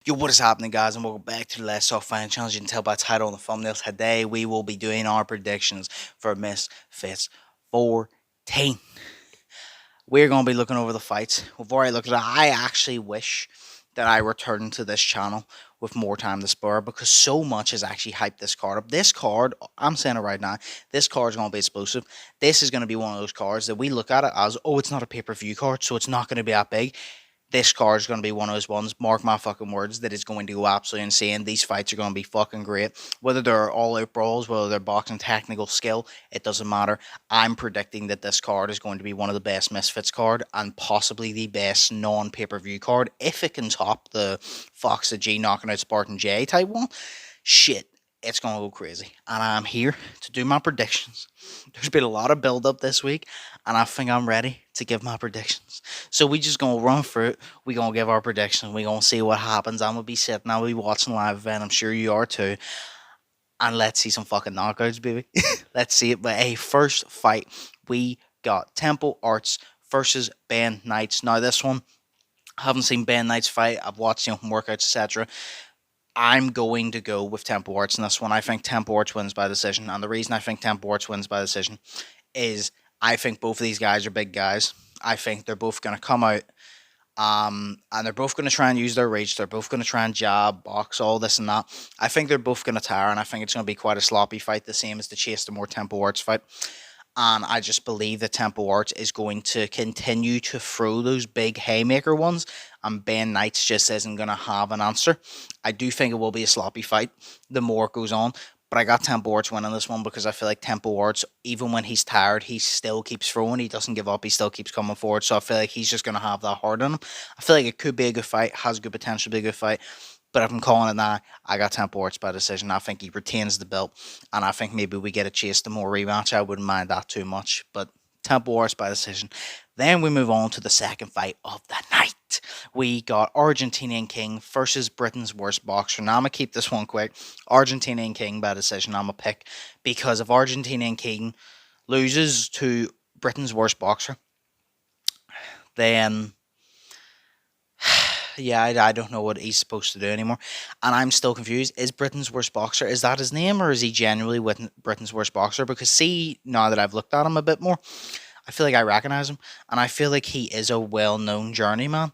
Yo, what is happening, guys, and welcome back to the Last Talk Fan Challenge. You can tell by the title and the thumbnail. Today, we will be doing our predictions for Misfits 14. We're going to be looking over the fights. Before I look at it, I actually wish that I returned to this channel with more time to spare, because so much has actually hyped this card up. This card, I'm saying it right now, this card is going to be explosive. This is going to be one of those cards that we look at it as, oh, it's not a pay-per-view card, so it's not going to be that big. This card is going to be one of those ones, mark my fucking words, that is going to go absolutely insane. These fights are going to be fucking great. Whether they're all-out brawls, whether they're boxing technical skill, it doesn't matter. I'm predicting that this card is going to be one of the best Misfits card, and possibly the best non-pay-per-view card, if it can top the Fox of G knocking out Spartan J type one. Shit, it's going to go crazy. And I'm here to do my predictions. There's been a lot of build-up this week, and I think I'm ready to give my predictions. So we just going to run through it. We going to give our predictions. We going to see what happens. I'm going to be sitting. I'll be watching live event. I'm sure you are too. And let's see some fucking knockouts, baby. Let's see it. But hey, first fight, we got Temple Arts versus Ben Knights. Now, this one, I haven't seen Ben Knights fight. I've watched him workouts, etc. I'm going to go with Temple Arts in this one. I think Temple Arts wins by decision. And the reason I think Temple Arts wins by decision is I think both of these guys are big guys. I think they're both going to come out and they're both going to try and use their reach. They're both going to try and jab, box, all this and that. I think they're both going to tire, and I think it's going to be quite a sloppy fight, the same as the Chase the More Temple Arts fight. And I just believe that Temple Arts is going to continue to throw those big haymaker ones, and Ben Knights just isn't going to have an answer. I do think it will be a sloppy fight the more it goes on, but I got Temple Arts winning this one because I feel like Temple Arts, even when he's tired, he still keeps throwing. He doesn't give up. He still keeps coming forward. So I feel like he's just going to have that heart in him. I feel like it could be a good fight, has good potential to be a good fight. But if I'm calling it now, I got Temple Arts by decision. I think he retains the belt, and I think maybe we get a Chase the More rematch. I wouldn't mind that too much, but Temple Arts by decision. Then we move on to the second fight of the night. We got Argentinian King versus Britain's worst boxer. Now I'm going to keep this one quick. Argentinian King by decision I'm going to pick, because if Argentinian King loses to Britain's worst boxer, then yeah, I don't know what he's supposed to do anymore. And I'm still confused. Is Britain's worst boxer, is that his name, or is he genuinely with Britain's worst boxer? Because see, now that I've looked at him a bit more, I feel like I recognize him, and I feel like he is a well-known journeyman.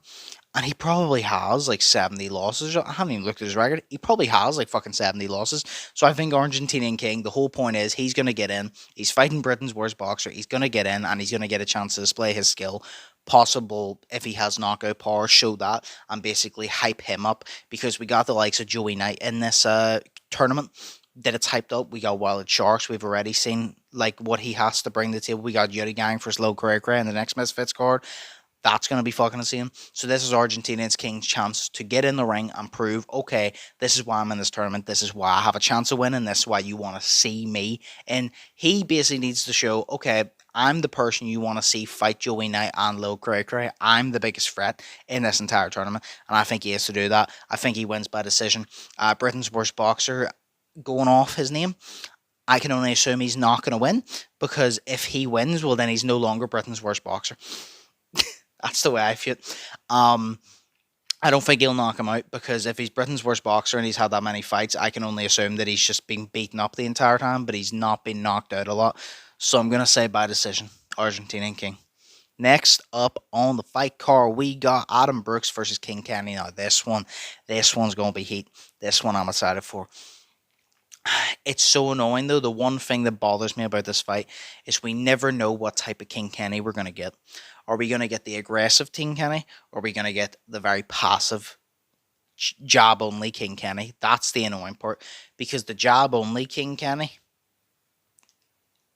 And he probably has like 70 losses. I haven't even looked at his record. He probably has like fucking 70 losses. So I think Argentinian King, the whole point is he's going to get in. He's fighting Britain's worst boxer. He's going to get in, and he's going to get a chance to display his skill. Possible, if he has knockout power, show that and basically hype him up, because we got the likes of Joey Knight in this tournament that it's hyped up. We got Wild Sharks. We've already seen like what he has to bring to the table. We got Yuri Gang for Slow Cray Cray in the next Misfits card. That's going to be fucking insane. So this is Argentinian King's chance to get in the ring and prove, okay, this is why I'm in this tournament. This is why I have a chance of winning. This is why you want to see me. And he basically needs to show, okay, I'm the person you want to see fight Joey Knight and Lil Cray Cray. I'm the biggest threat in this entire tournament, and I think he has to do that. I think he wins by decision. Britain's worst boxer, going off his name, I can only assume he's not going to win, because if he wins, well, then he's no longer Britain's worst boxer. That's the way I feel it. I don't think he'll knock him out, because if he's Britain's worst boxer and he's had that many fights, I can only assume that he's just been beaten up the entire time, but he's not been knocked out a lot. So I'm going to say by decision, Argentinian King. Next up on the fight card, we got Adam Brooks versus King Kenny. Now this one's going to be heat. This one I'm excited for. It's so annoying though. The one thing that bothers me about this fight is we never know what type of King Kenny we're going to get. Are we going to get the aggressive King Kenny, or are we going to get the very passive jab only King Kenny? That's the annoying part, because the jab only King Kenny,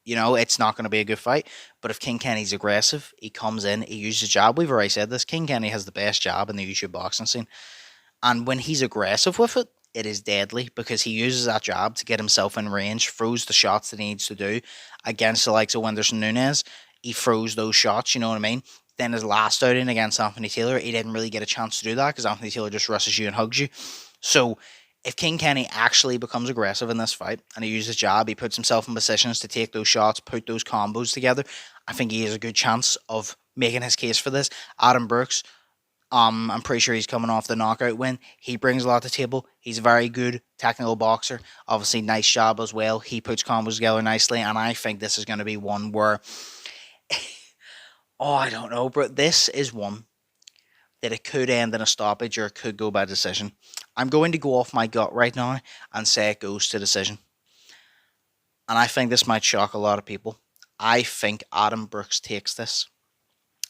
you know, it's not going to be a good fight. But if King Kenny's aggressive, he comes in, he uses jab. We've already said this. King Kenny has the best jab in the YouTube boxing scene, and when he's aggressive with it, it is deadly, because he uses that jab to get himself in range, throws the shots that he needs to do against the likes of Wenderson Nunes. He throws those shots, you know what I mean? Then his last outing against Anthony Taylor, he didn't really get a chance to do that, because Anthony Taylor just rushes you and hugs you. So if King Kenny actually becomes aggressive in this fight and he uses jab, he puts himself in positions to take those shots, put those combos together, I think he has a good chance of making his case for this. Adam Brooks, I'm pretty sure he's coming off the knockout win. He brings a lot to the table. He's a very good technical boxer. Obviously, nice job as well. He puts combos together nicely, and I think this is going to be one where, oh, I don't know, but this is one that it could end in a stoppage or it could go by decision. I'm going to go off my gut right now and say it goes to decision. And I think this might shock a lot of people. I think Adam Brooks takes this.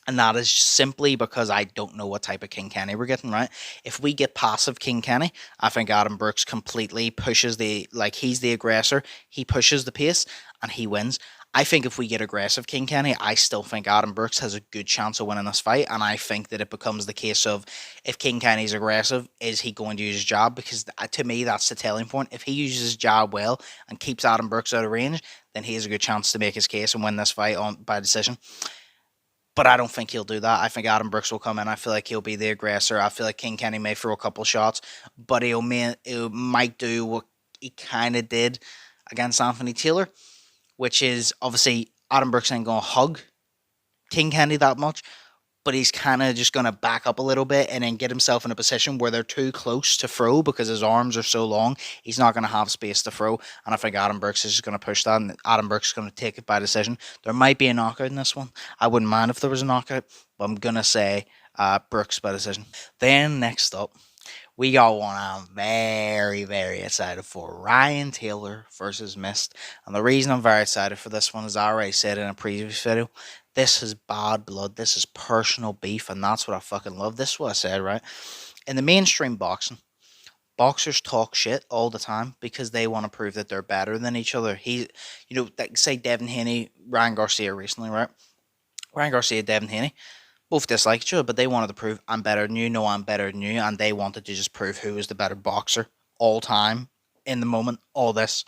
And that is simply because I don't know what type of King Kenny we're getting, right? If we get passive King Kenny, I think Adam Brooks completely pushes he's the aggressor. He pushes the pace and he wins. I think if we get aggressive King Kenny, I still think Adam Brooks has a good chance of winning this fight. And I think that it becomes the case of, if King Kenny's aggressive, is he going to use his jab? Because to me, that's the telling point. If he uses his jab well and keeps Adam Brooks out of range, then he has a good chance to make his case and win this fight by decision. But I don't think he'll do that. I think Adam Brooks will come in. I feel like he'll be the aggressor. I feel like King Kenny may throw a couple shots, but he might do what he kind of did against Anthony Taylor, which is obviously Adam Brooks ain't going to hug King Kenny that much, but he's kind of just going to back up a little bit and then get himself in a position where they're too close to throw because his arms are so long. He's not going to have space to throw, and I think Adam Brooks is just going to push that, and Adam Brooks is going to take it by decision. There might be a knockout in this one. I wouldn't mind if there was a knockout, but I'm going to say Brooks by decision. Then next up, we got one I'm very, very excited for. Ryan Taylor versus Mist. And the reason I'm very excited for this one is I already said in a previous video, this is bad blood. This is personal beef, and that's what I fucking love. This is what I said, right? In the mainstream boxing, boxers talk shit all the time because they want to prove that they're better than each other. Say Devin Haney, Ryan Garcia recently, right? Ryan Garcia, Devin Haney, both disliked each other, but they wanted to prove I'm better than you, no, I'm better than you, and they wanted to just prove who was the better boxer all time, in the moment, all this.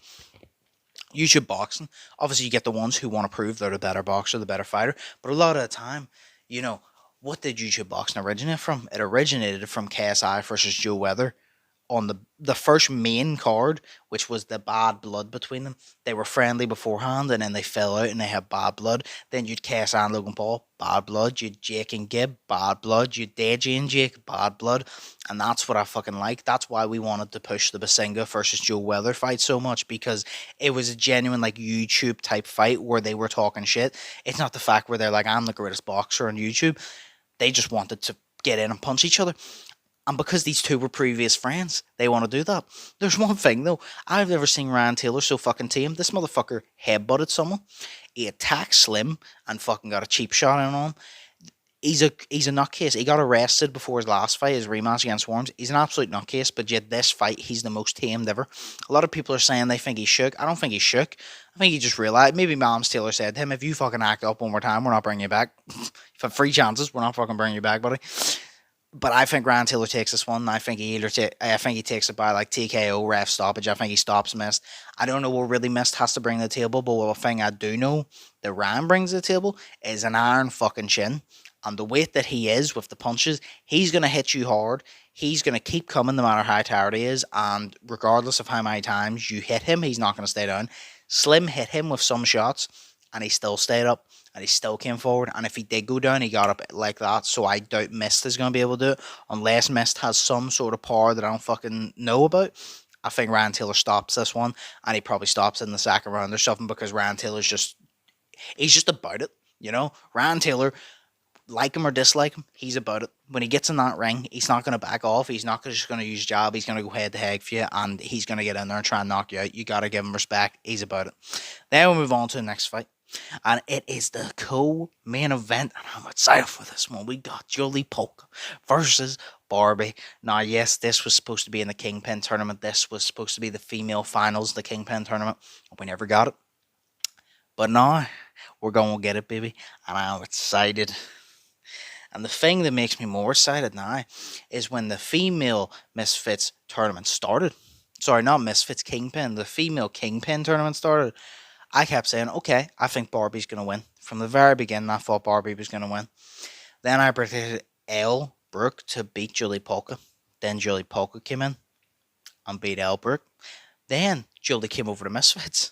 YouTube boxing, obviously you get the ones who want to prove they're the better boxer, the better fighter, but a lot of the time, what did YouTube boxing originate from? It originated from KSI versus Joe Weather on the first main card, which was the bad blood between them. They were friendly beforehand, and then they fell out and they had bad blood. Then you'd KSI and Logan Paul, bad blood. You'd Jake and Gibb, bad blood. You'd Deji and Jake, bad blood. And that's what I fucking like. That's why we wanted to push the Basinga versus Joe Weather fight so much, because it was a genuine YouTube type fight where they were talking shit. It's not the fact where they're like, I'm the greatest boxer on YouTube. They just wanted to get in and punch each other. And because these two were previous friends, they want to do that. There's one thing though, I've never seen Ryan Taylor so fucking tame. This motherfucker headbutted someone. He attacked Slim and fucking got a cheap shot in on him. He's a nutcase. He got arrested before his last fight, his rematch against Worms. He's an absolute nutcase, but yet this fight, he's the most tamed ever. A lot of people are saying they think he's shook. I don't think he's shook. I think he just realized, maybe Moms Taylor said to him, if you fucking act up one more time, we're not bringing you back. You've had 3 chances, we're not fucking bringing you back, buddy. But I think Ryan Taylor takes this one. I think he takes it by TKO, ref stoppage. I think he stops Mist. I don't know what really Mist has to bring to the table, but one thing I do know that Ryan brings to the table is an iron fucking chin. And the weight that he is with the punches, he's going to hit you hard. He's going to keep coming no matter how tired he is. And regardless of how many times you hit him, he's not going to stay down. Slim hit him with some shots, and he still stayed up. And he still came forward. And if he did go down, he got up like that. So I doubt Mist is going to be able to do it. Unless Mist has some sort of power that I don't fucking know about. I think Ryan Taylor stops this one. And he probably stops it in the second round or something. Because Ryan Taylor's he's just about it. Ryan Taylor, like him or dislike him, he's about it. When he gets in that ring, he's not going to back off. He's not just going to use jab. He's going to go head to head for you. And he's going to get in there and try and knock you out. You got to give him respect. He's about it. Then we'll move on to the next fight. And it is the co-main event, and I'm excited for this one. We got Julie Polka versus Barbie. Now, yes, this was supposed to be in the Kingpin tournament. This was supposed to be the female finals, the Kingpin tournament. We never got it. But now, we're going to get it, baby. And I'm excited. And the thing that makes me more excited now is when the female Misfits tournament started. Sorry, not Misfits, Kingpin. The female Kingpin tournament started. I kept saying, okay, I think Barbie's going to win. From the very beginning, I thought Barbie was going to win. Then I predicted Elle Brooke to beat Julie Polka. Then Julie Polka came in and beat Elle Brooke. Then Julie came over to Misfits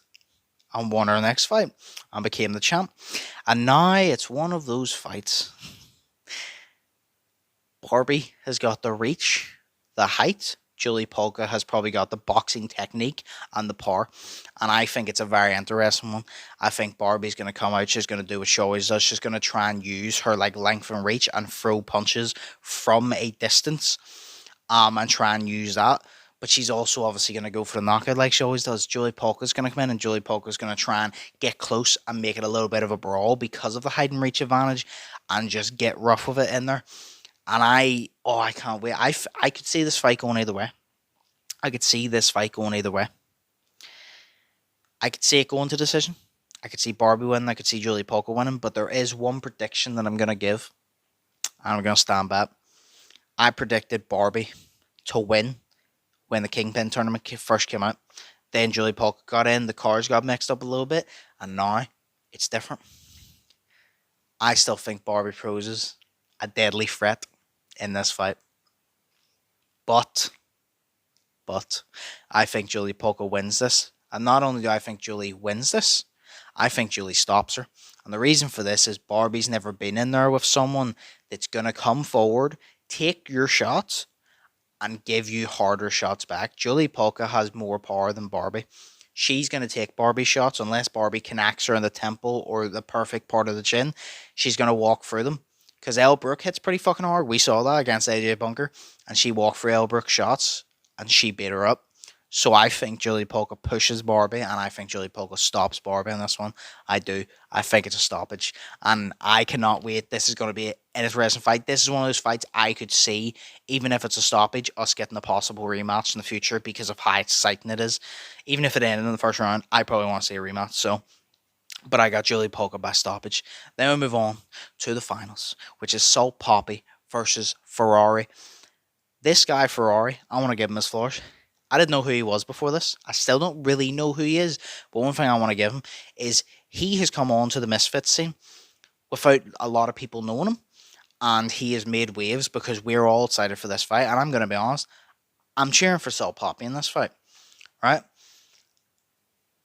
and won her next fight and became the champ. And now it's one of those fights Barbie has got the reach, the height. Julie Polka has probably got the boxing technique and the power. And I think it's a very interesting one. I think Barbie's going to come out. She's going to do what she always does. She's going to try and use her like length and reach and throw punches from a distance. And try and use that. But she's also obviously going to go for the knockout like she always does. Julie Polka's going to come in and Julie Polka's going to try and get close and make it a little bit of a brawl because of the height and reach advantage and just get rough with it in there. And I can't wait. I could see this fight going either way. I could see this fight going either way. I could see it going to decision. I could see Barbie winning. I could see Julie Polka winning. But there is one prediction that I'm going to give. And I'm going to stand by it. I predicted Barbie to win when the Kingpin tournament first came out. Then Julie Polka got in. The cards got mixed up a little bit. And now it's different. I still think Barbie poses a deadly threat in this fight. But I think Julie Polka wins this. And not only do I think Julie wins this, I think Julie stops her. And the reason for this is Barbie's never been in there with someone that's going to come forward, take your shots, and give you harder shots back. Julie Polka has more power than Barbie. She's going to take Barbie's shots unless Barbie connects her in the temple or the perfect part of the chin. She's going to walk through them. Because Elle Brooke hits pretty fucking hard. We saw that against AJ Bunker. And she walked through Elle Brooke's shots. And she beat her up. So I think Julie Polka pushes Barbie. And I think Julie Polka stops Barbie in this one. I do. I think it's a stoppage. And I cannot wait. This is going to be an interesting fight. This is one of those fights I could see, even if it's a stoppage, us getting a possible rematch in the future because of how exciting it is. Even if it ended in the first round, I probably want to see a rematch. So, but I got Julie Polka by stoppage. Then we move on to the finals, which is Salt Poppy versus Ferrari. This guy, Ferrari, I want to give him his flowers. I didn't know who he was before this. I still don't really know who he is. But one thing I want to give him is he has come on to the Misfits scene without a lot of people knowing him. And he has made waves because we're all excited for this fight. And I'm going to be honest, I'm cheering for Salt Poppy in this fight. Right?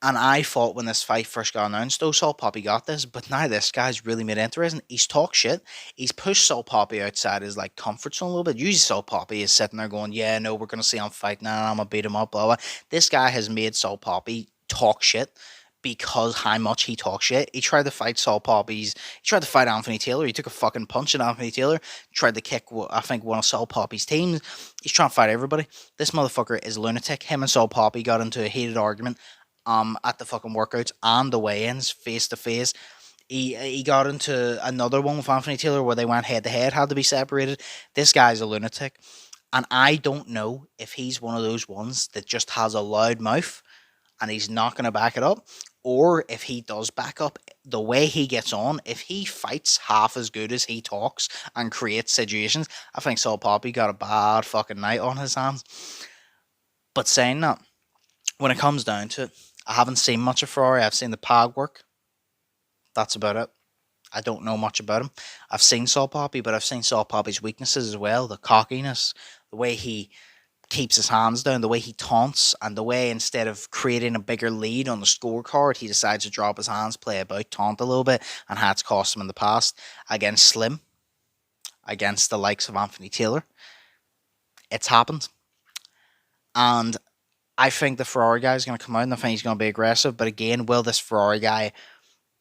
And I thought when this fight first got announced, though, Salt Poppy got this. But now this guy's really made it interesting. He's talked shit. He's pushed Salt Poppy outside his like comfort zone a little bit. Usually Salt Poppy is sitting there going, yeah, no, we're going to see him fight now. I'm going to beat him up, blah, blah. This guy has made Salt Poppy talk shit because how much he talks shit. He tried to fight He tried to fight Anthony Taylor. He took a fucking punch at Anthony Taylor. Tried to kick, I think, one of Salt Poppy's teams. He's trying to fight everybody. This motherfucker is lunatic. Him and Salt Poppy got into a heated argument at the fucking workouts and the weigh-ins face to face. He got into another one with Anthony Taylor where they went head to head, had to be separated. This guy's a lunatic, and I don't know if he's one of those ones that just has a loud mouth and he's not going to back it up, or if he does back up, the way he gets on, if he fights half as good as he talks and creates situations, I think Salt Poppy got a bad fucking night on his hands. But saying that, when it comes down to it, I haven't seen much of Ferrari. I've seen the pad work. That's about it. I don't know much about him. I've seen Salt Poppy, but I've seen Salt Poppy's weaknesses as well. The cockiness, the way he keeps his hands down, the way he taunts, and the way instead of creating a bigger lead on the scorecard, he decides to drop his hands, play about, taunt a little bit, and how it's cost him in the past. Against Slim, against the likes of Anthony Taylor. It's happened. And I think the Ferrari guy is going to come out and I think he's going to be aggressive. But again, will this Ferrari guy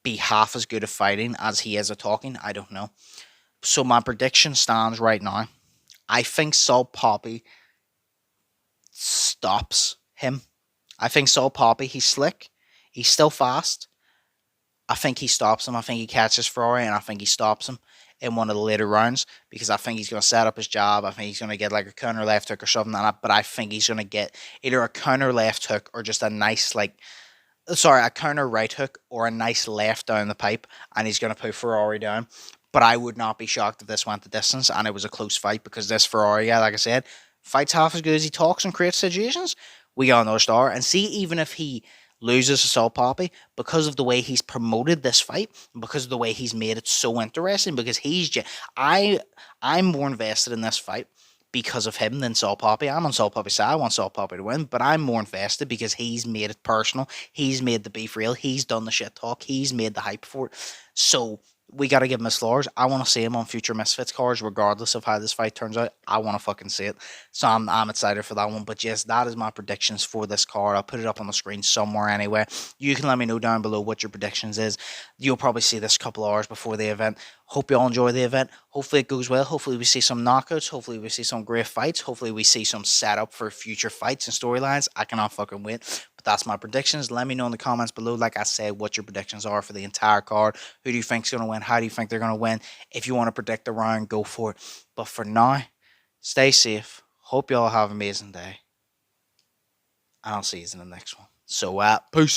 be half as good at fighting as he is at talking? I don't know. So my prediction stands right now. I think Salt Poppy stops him. I think Salt Poppy, he's slick. He's still fast. I think he stops him. I think he catches Ferrari and I think he stops him in one of the later rounds because I think he's going to set up his jab. I think he's going to get like a counter left hook or something like that. But I think he's going to get either a counter left hook or just a nice a counter right hook or a nice left down the pipe, and he's going to put Ferrari down. But I would not be shocked if this went the distance and it was a close fight because this Ferrari guy, like I said, fights half as good as he talks and creates situations. We got another star. And see, even if he loses to Salt Poppy, because of the way he's promoted this fight, because of the way he's made it so interesting, because I'm more invested in this fight because of him than Salt Poppy. I'm on Salt Poppy's side. I want Salt Poppy to win, but I'm more invested because he's made it personal. He's made the beef real. He's done the shit talk. He's made the hype for it. So we got to give him his flowers. I want to see him on future Misfits cards, regardless of how this fight turns out. I want to fucking see it. So I'm excited for that one. But yes, that is my predictions for this card. I'll put it up on the screen somewhere anyway. You can let me know down below what your predictions is. You'll probably see this a couple hours before the event. Hope you all enjoy the event. Hopefully it goes well. Hopefully we see some knockouts. Hopefully we see some great fights. Hopefully we see some setup for future fights and storylines. I cannot fucking wait. But that's my predictions. Let me know in the comments below, like I said, what your predictions are for the entire card. Who do you think's going to win? How do you think they're going to win? If you want to predict the round, go for it. But for now, stay safe. Hope you all have an amazing day. And I'll see you in the next one. So, peace.